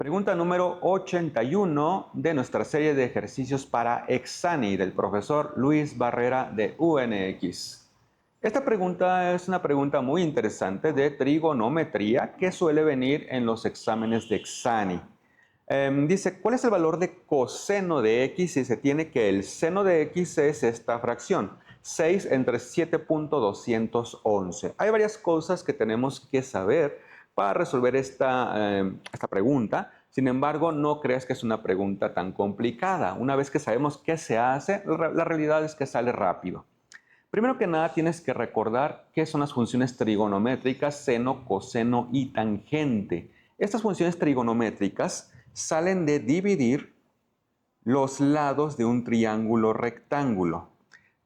Pregunta número 81 de nuestra serie de ejercicios para Exani del profesor Luis Barrera de UNX. Esta pregunta es una pregunta muy interesante de trigonometría que suele venir en los exámenes de Exani. Dice, ¿cuál es el valor de coseno de x si se tiene que el seno de x es esta fracción? 6 entre 7.211. Hay varias cosas que tenemos que saber para resolver esta pregunta. Sin embargo, no creas que es una pregunta tan complicada. Una vez que sabemos qué se hace, la realidad es que sale rápido. Primero que nada, tienes que recordar qué son las funciones trigonométricas, seno, coseno y tangente. Estas funciones trigonométricas salen de dividir los lados de un triángulo rectángulo.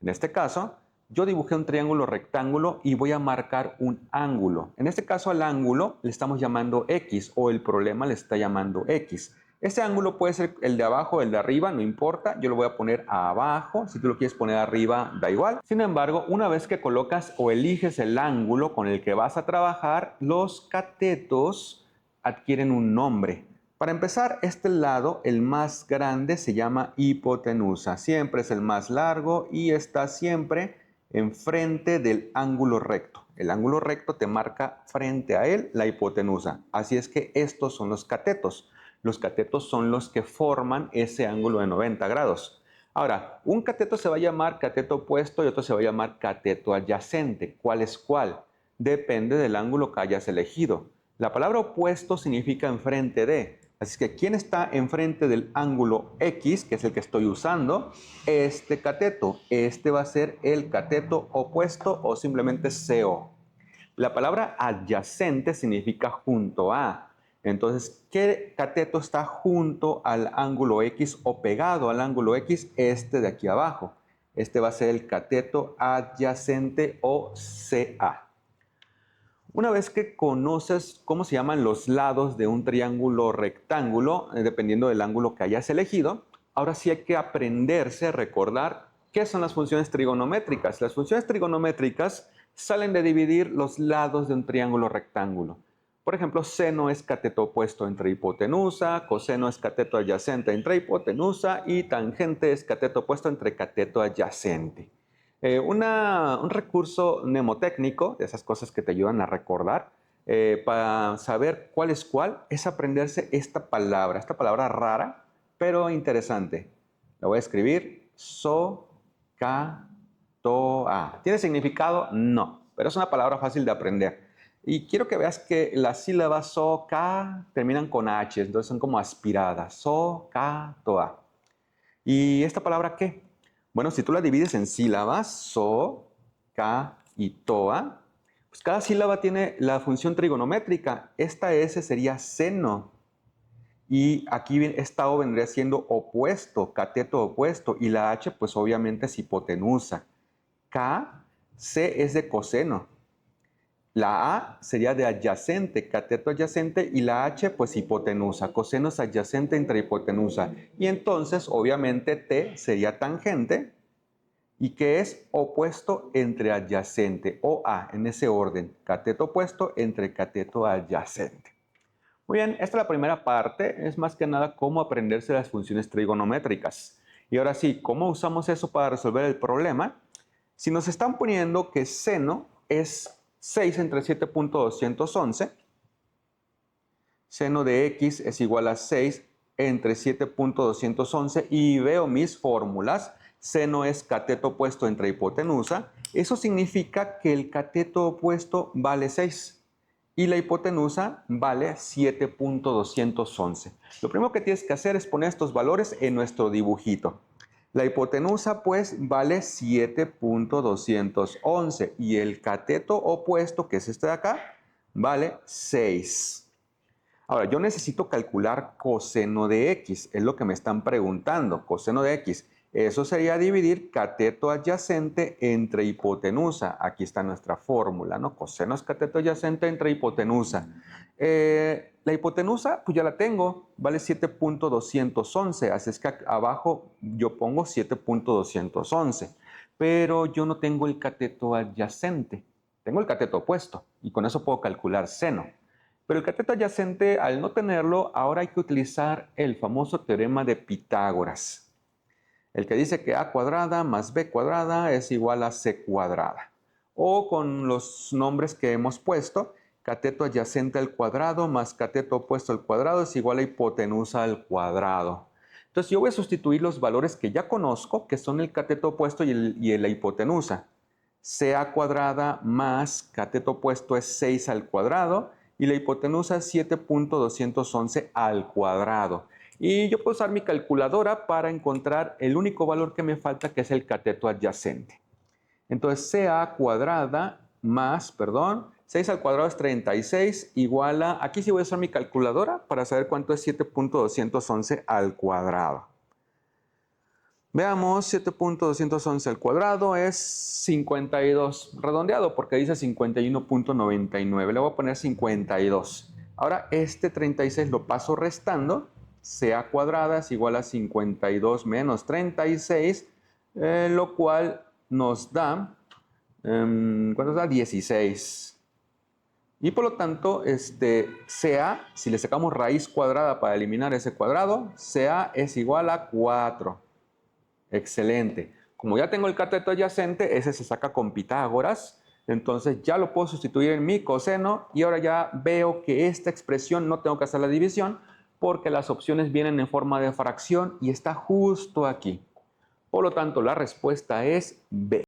En este caso, yo dibujé un triángulo rectángulo y voy a marcar un ángulo. En este caso al ángulo le estamos llamando X o el problema le está llamando X. Ese ángulo puede ser el de abajo o el de arriba, no importa. Yo lo voy a poner abajo. Si tú lo quieres poner arriba, da igual. Sin embargo, una vez que colocas o eliges el ángulo con el que vas a trabajar, los catetos adquieren un nombre. Para empezar, este lado, el más grande, se llama hipotenusa. Siempre es el más largo y está siempre enfrente del ángulo recto. El ángulo recto te marca frente a él la hipotenusa. Así es que estos son los catetos. Los catetos son los que forman ese ángulo de 90 grados. Ahora, un cateto se va a llamar cateto opuesto y otro se va a llamar cateto adyacente. ¿Cuál es cuál? Depende del ángulo que hayas elegido. La palabra opuesto significa enfrente de. Así que, ¿quién está enfrente del ángulo X, que es el que estoy usando? Este cateto. Este va a ser el cateto opuesto o simplemente CO. La palabra adyacente significa junto a. Entonces, ¿qué cateto está junto al ángulo X o pegado al ángulo X? Este de aquí abajo. Este va a ser el cateto adyacente o CA. Una vez que conoces cómo se llaman los lados de un triángulo rectángulo, dependiendo del ángulo que hayas elegido, ahora sí hay que aprenderse a recordar qué son las funciones trigonométricas. Las funciones trigonométricas salen de dividir los lados de un triángulo rectángulo. Por ejemplo, seno es cateto opuesto entre hipotenusa, coseno es cateto adyacente entre hipotenusa y tangente es cateto opuesto entre cateto adyacente. Un recurso mnemotécnico, de esas cosas que te ayudan a recordar, para saber cuál es aprenderse esta palabra rara, pero interesante. La voy a escribir, SOCATOA. ¿Tiene significado? No, pero es una palabra fácil de aprender. Y quiero que veas que las sílabas SOCA terminan con H, entonces son como aspiradas, SOCATOA. ¿Y esta palabra qué? Bueno, si tú la divides en sílabas, so, ca y toa, pues cada sílaba tiene la función trigonométrica. Esta S sería seno. Y aquí esta O vendría siendo opuesto, cateto opuesto. Y la H, pues obviamente es hipotenusa. K, C es de coseno. La A sería de adyacente, cateto adyacente, y la H, pues hipotenusa, coseno es adyacente entre hipotenusa. Y entonces, obviamente, T sería tangente, y que es opuesto entre adyacente, o A, en ese orden, cateto opuesto entre cateto adyacente. Muy bien, esta es la primera parte, es más que nada cómo aprenderse las funciones trigonométricas. Y ahora sí, ¿cómo usamos eso para resolver el problema? Si nos están poniendo que seno es 6 entre 7.211, seno de x es igual a 6 entre 7.211 y veo mis fórmulas, seno es cateto opuesto entre hipotenusa, eso significa que el cateto opuesto vale 6 y la hipotenusa vale 7.211. Lo primero que tienes que hacer es poner estos valores en nuestro dibujito. La hipotenusa pues vale 7.211 y el cateto opuesto, que es este de acá, vale 6. Ahora, yo necesito calcular coseno de x, es lo que me están preguntando, coseno de x. Eso sería dividir cateto adyacente entre hipotenusa. Aquí está nuestra fórmula, ¿no? Coseno es cateto adyacente entre hipotenusa. La hipotenusa, pues ya la tengo, vale 7.211, así es que abajo yo pongo 7.211, pero yo no tengo el cateto adyacente, tengo el cateto opuesto y con eso puedo calcular seno. Pero el cateto adyacente, al no tenerlo, ahora hay que utilizar el famoso teorema de Pitágoras, el que dice que a cuadrada más b cuadrada es igual a c cuadrada. O con los nombres que hemos puesto, cateto adyacente al cuadrado más cateto opuesto al cuadrado es igual a hipotenusa al cuadrado. Entonces yo voy a sustituir los valores que ya conozco, que son el cateto opuesto y la hipotenusa. CA cuadrada más cateto opuesto es 6 al cuadrado y la hipotenusa es 7.211 al cuadrado. Y yo puedo usar mi calculadora para encontrar el único valor que me falta, que es el cateto adyacente. Entonces, CA cuadrada más, 6 al cuadrado es 36, igual a, aquí sí voy a usar mi calculadora para saber cuánto es 7.211 al cuadrado. Veamos, 7.211 al cuadrado es 52, redondeado porque dice 51.99, le voy a poner 52. Ahora este 36 lo paso restando, CA cuadrada es igual a 52 menos 36, lo cual nos da, ¿cuánto da? 16. Y por lo tanto, CA, si le sacamos raíz cuadrada para eliminar ese cuadrado, CA es igual a 4. Excelente. Como ya tengo el cateto adyacente, ese se saca con Pitágoras, entonces ya lo puedo sustituir en mi coseno y ahora ya veo que esta expresión no tengo que hacer la división porque las opciones vienen en forma de fracción y está justo aquí. Por lo tanto, la respuesta es B.